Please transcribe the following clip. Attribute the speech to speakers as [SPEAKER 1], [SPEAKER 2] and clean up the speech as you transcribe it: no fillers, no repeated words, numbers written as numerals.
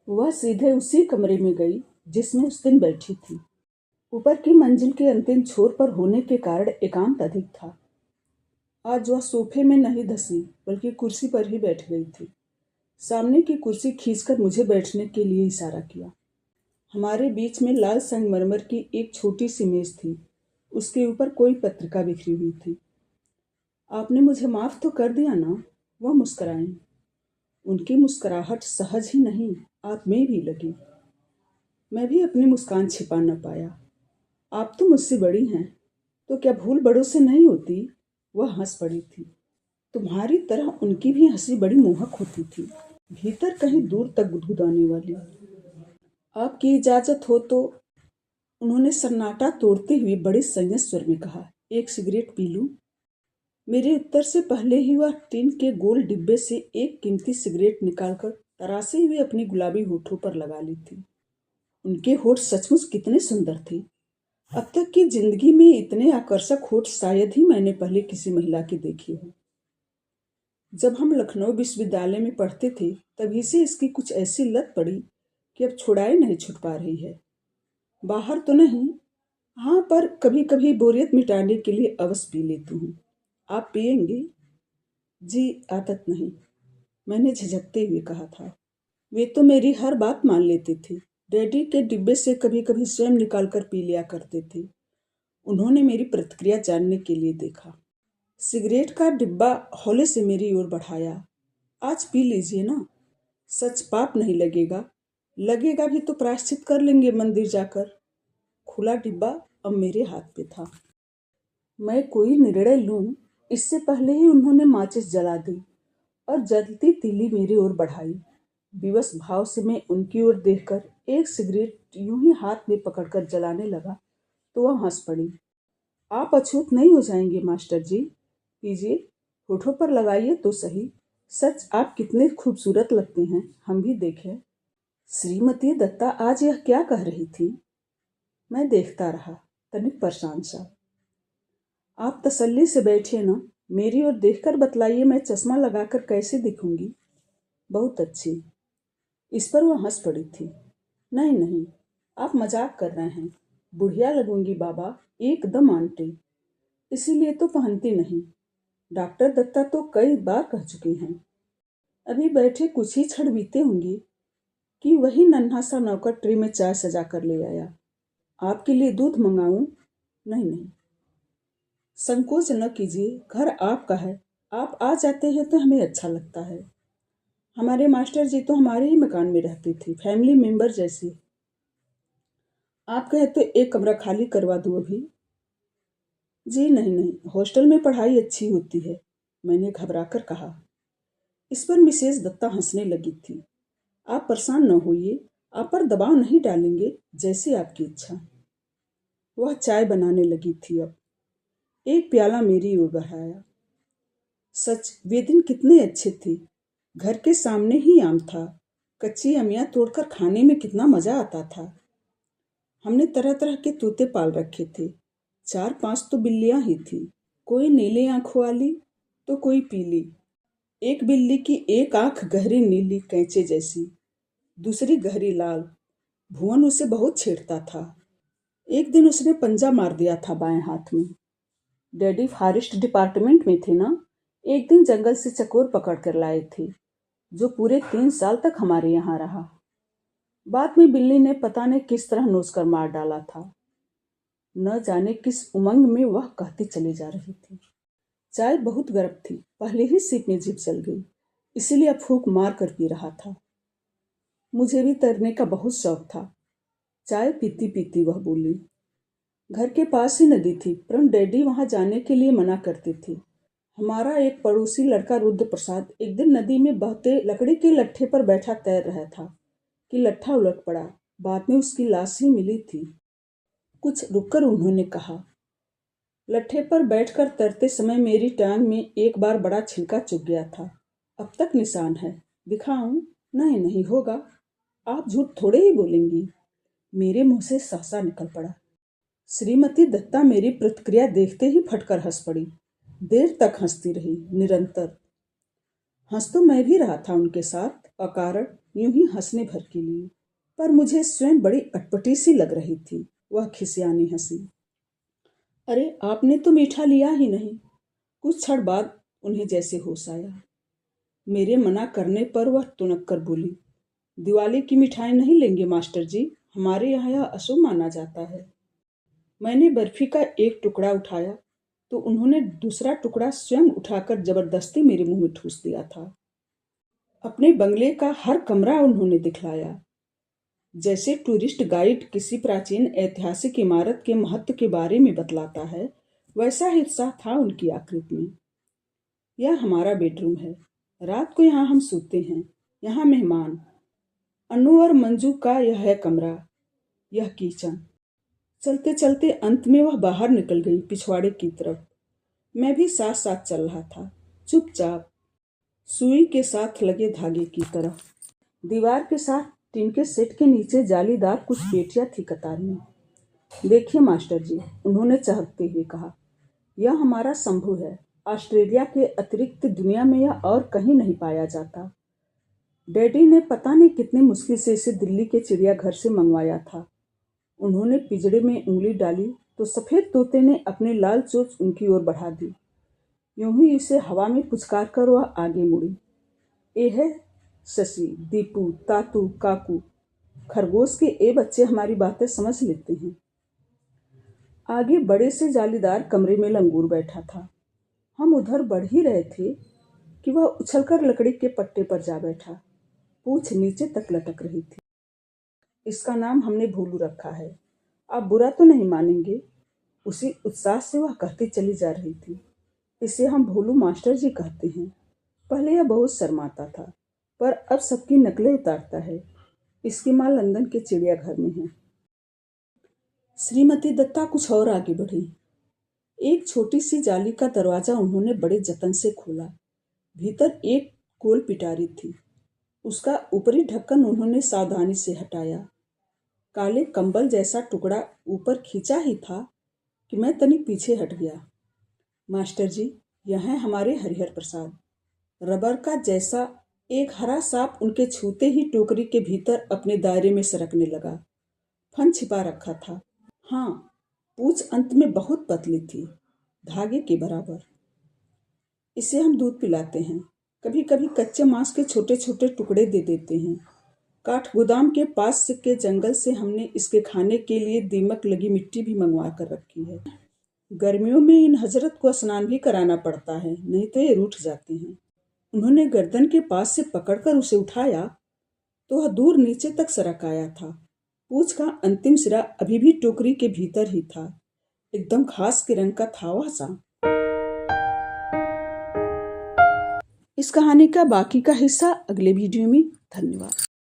[SPEAKER 1] वह सीधे उसी कमरे में गई जिसमें उस दिन बैठी थी। ऊपर की मंजिल के अंतिम छोर पर होने के कारण एकांत अधिक था। आज वह सोफे में नहीं धसी बल्कि कुर्सी पर ही बैठ गई थी। सामने की कुर्सी खींचकर मुझे बैठने के लिए इशारा किया। हमारे बीच में लाल संगमरमर की एक छोटी सी मेज थी। उसके ऊपर कोई पत्रिका बिखरी हुई थी। आपने मुझे माफ तो कर दिया ना? वह मुस्कुराई। उनकी मुस्कुराहट सहज ही नहीं, आत्मीय भी लगी। मैं भी अपनी मुस्कान छिपा न पाया। आप तो मुझसे बड़ी हैं, तो क्या भूल बड़ों से नहीं होती? वह हंस पड़ी थी। तुम्हारी तरह उनकी भी हंसी बड़ी मोहक होती थी, भीतर कहीं दूर तक गुदगुदाने वाली। आपकी इजाजत हो तो? उन्होंने सन्नाटा तोड़ते हुए बड़े संयत स्वर में कहा। एक सिगरेट पी लूं? मेरे उत्तर से पहले ही वह टीन के गोल डिब्बे से एक कीमती सिगरेट निकालकर तरासे हुए अपनी गुलाबी होठों पर लगा ली थी। उनके होठ सचमुच कितने सुंदर थे। अब तक की जिंदगी में इतने आकर्षक होठ शायद ही मैंने पहले किसी महिला के देखे हो। जब हम लखनऊ विश्वविद्यालय में पढ़ते थे तभी से इसकी कुछ ऐसी लत पड़ी कि अब छुड़ाए नहीं छूट पा रही है। बाहर तो नहीं, हाँ, पर कभी कभी बोरियत मिटाने के लिए अवश्य पी लेती हूँ। आप पिएंगे? जी, आदत नहीं, मैंने झिझकते हुए कहा था। वे तो मेरी हर बात मान लेते थे। डैडी के डिब्बे से कभी कभी स्वयं निकालकर पी लिया करते थे। उन्होंने मेरी प्रतिक्रिया जानने के लिए देखा। सिगरेट का डिब्बा हौले से मेरी ओर बढ़ाया। आज पी लीजिए ना, सच पाप नहीं लगेगा। लगेगा भी तो प्रायश्चित कर लेंगे मंदिर जाकर। खुला डिब्बा अब मेरे हाथ पे था। मैं कोई निर्णय लूं इससे पहले ही उन्होंने माचिस जला दी और जलती तीली मेरी ओर बढ़ाई। विवश भाव से मैं उनकी ओर देखकर एक सिगरेट यूं ही हाथ में पकड़कर जलाने लगा तो वह हंस पड़ी। आप अछूत नहीं हो जाएंगे मास्टर जी, पीजिए, होठों पर लगाइए तो सही। सच आप कितने खूबसूरत लगते हैं, हम भी देखें। श्रीमती दत्ता आज यह क्या कह रही थी? मैं देखता रहा, तनिक परेशान सा। आप तसल्ली से बैठिए ना, मेरी ओर देखकर बतलाइए मैं चश्मा लगाकर कैसे दिखूंगी? बहुत अच्छी। इस पर वह हंस पड़ी थी। नहीं नहीं, आप मजाक कर रहे हैं। बुढ़िया लगूंगी बाबा, एकदम आंटी। इसीलिए तो पहनती नहीं। डॉक्टर दत्ता तो कई बार कह चुके हैं। अभी बैठे कुछ ही क्षण बीते होंगे कि वही नन्हा सा नौकर ट्रे में चाय सजा कर ले आया। आपके लिए दूध मंगाऊं? नहीं नहीं, संकोच न कीजिए, घर आपका है। आप आ जाते हैं तो हमें अच्छा लगता है। हमारे मास्टर जी तो हमारे ही मकान में रहते थे, फैमिली मेंबर जैसे। आप कहे तो एक कमरा खाली करवा दूं अभी? जी नहीं नहीं, हॉस्टल में पढ़ाई अच्छी होती है, मैंने घबराकर कहा। इस पर मिसेस दत्ता हंसने लगी थी। आप परेशान न होइए, आप पर दबाव नहीं डालेंगे, जैसी आपकी इच्छा। वह चाय बनाने लगी थी। अब एक प्याला मेरी ओर बढ़ाया। सच वे दिन कितने अच्छे थे। घर के सामने ही आम था। कच्ची अमियाँ तोड़कर खाने में कितना मजा आता था। हमने तरह तरह के तोते पाल रखे थे। 4-5 तो बिल्लियां ही थी, कोई नीली आंखों वाली तो कोई पीली। एक बिल्ली की एक आंख गहरी नीली कैंचे जैसी, दूसरी गहरी लाल। भुवन उसे बहुत छेड़ता था। एक दिन उसने पंजा मार दिया था बाएं हाथ में। डैडी फॉरेस्ट डिपार्टमेंट में थे ना, एक दिन जंगल से चकोर पकड़ कर लाए थे, जो पूरे 3 साल तक हमारे यहाँ रहा। बाद में बिल्ली ने पता नहीं किस तरह नोच कर मार डाला था। न जाने किस उमंग में वह कहती चली जा रही थी। चाय बहुत गर्म थी, पहले ही सिप में जीभ जल गई, इसीलिए फूंक मार कर पी रहा था। मुझे भी तैरने का बहुत शौक था। चाय पीती पीती वह बोली। घर के पास ही नदी थी, परंतु डैडी वहां जाने के लिए मना करते थे। हमारा एक पड़ोसी लड़का रुद्र प्रसाद एक दिन नदी में बहते लकड़ी के लट्ठे पर बैठा तैर रहा था कि लट्ठा उलट पड़ा। बाद में उसकी लाश ही मिली थी। कुछ रुककर उन्होंने कहा, लट्ठे पर बैठकर तैरते समय मेरी टांग में एक बार बड़ा छिलका चुभ गया था। अब तक निशान है, दिखाऊं? नहीं नहीं होगा, आप झूठ थोड़े ही बोलेंगी। मेरे मुंह से सहसा निकल पड़ा। श्रीमती दत्ता मेरी प्रतिक्रिया देखते ही फटकर हंस पड़ी। देर तक हंसती रही, निरंतर। हंस तो मैं भी रहा था उनके साथ, अकारण। यूं ही हंसने भर के लिए, पर मुझे स्वयं बड़ी अटपटी सी लग रही थी। वह खिसियानी हंसी। अरे आपने तो मीठा लिया ही नहीं। कुछ क्षण बाद उन्हें जैसे होश आया। मेरे मना करने पर वह तुनक कर बोली, दिवाली की मिठाई नहीं लेंगे मास्टर जी, हमारे यहाँ यह अशुभ माना जाता है। मैंने बर्फी का एक टुकड़ा उठाया तो उन्होंने दूसरा टुकड़ा स्वयं उठाकर जबरदस्ती मेरे मुंह में ठूस दिया था। अपने बंगले का हर कमरा उन्होंने दिखलाया, जैसे टूरिस्ट गाइड किसी प्राचीन ऐतिहासिक इमारत के महत्व के बारे में बतलाता है, वैसा ही उत्साह था उनकी आकृति में। यह हमारा बेडरूम है, रात को यहाँ हम सोते हैं, यहाँ मेहमान। अनु और मंजू का यह है कमरा, यह किचन। चलते चलते अंत में वह बाहर निकल गई पिछवाड़े की तरफ। मैं भी साथ साथ चल रहा था, चुपचाप, सुई के साथ लगे धागे की तरह। दीवार के साथ टीन के सेट के नीचे जालीदार कुछ पेटियां थी कतार में। देखिए मास्टर जी, उन्होंने चहकते हुए कहा, यह हमारा शंभू है। ऑस्ट्रेलिया के अतिरिक्त दुनिया में यह और कहीं नहीं पाया जाता। डैडी ने पता नहीं कितनी मुश्किल से इसे दिल्ली के चिड़ियाघर से मंगवाया था। उन्होंने पिंजड़े में उंगली डाली तो सफेद तोते ने अपनी लाल चोंच उनकी ओर बढ़ा दी। यूं ही इसे हवा में पुचकार कर वह आगे मुड़ी। ए है शशि, दीपू, तातू, काकू, खरगोश के ए बच्चे हमारी बातें समझ लेते हैं। आगे बड़े से जालीदार कमरे में लंगूर बैठा था। हम उधर बढ़ ही रहे थे कि वह उछलकर लकड़ी के पट्टे पर जा बैठा। पूंछ नीचे तक लटक रही थी। इसका नाम हमने भोलू रखा है, आप बुरा तो नहीं मानेंगे? उसी उत्साह से वह कहती चली जा रही थी। इसे हम भोलू मास्टर जी कहते हैं। पहले यह बहुत शर्माता था, पर अब सबकी नकलें उतारता है। इसकी माँ लंदन के चिड़ियाघर में है। श्रीमती दत्ता कुछ और आगे बढ़ी। एक छोटी सी जाली का दरवाजा उन्होंने बड़े जतन से खोला। भीतर एक गोल पिटारी थी। उसका ऊपरी ढक्कन उन्होंने सावधानी से हटाया। काले कंबल जैसा टुकड़ा ऊपर खींचा ही था कि मैं तनिक पीछे हट गया। मास्टर जी, यह है हमारे हरिहर प्रसाद। रबर का जैसा एक हरा सांप उनके छूते ही टोकरी के भीतर अपने दायरे में सरकने लगा। फन छिपा रखा था। हाँ, पूंछ अंत में बहुत पतली थी, धागे के बराबर। इसे हम दूध पिलाते हैं, कभी कभी कच्चे मांस के छोटे छोटे टुकड़े दे देते हैं। काठगोदाम के पास के जंगल से हमने इसके खाने के लिए दीमक लगी मिट्टी भी मंगवा कर रखी है। गर्मियों में इन हजरत को स्नान भी कराना पड़ता है, नहीं तो ये रूठ जाते हैं। उन्होंने गर्दन के पास से पकड़कर उसे उठाया तो वह दूर नीचे तक सरक आया था। पूंछ का अंतिम सिरा अभी भी टोकरी के भीतर ही था। एकदम घास के रंग का था वह सांप। इस कहानी का बाकी का हिस्सा अगले वीडियो में। धन्यवाद।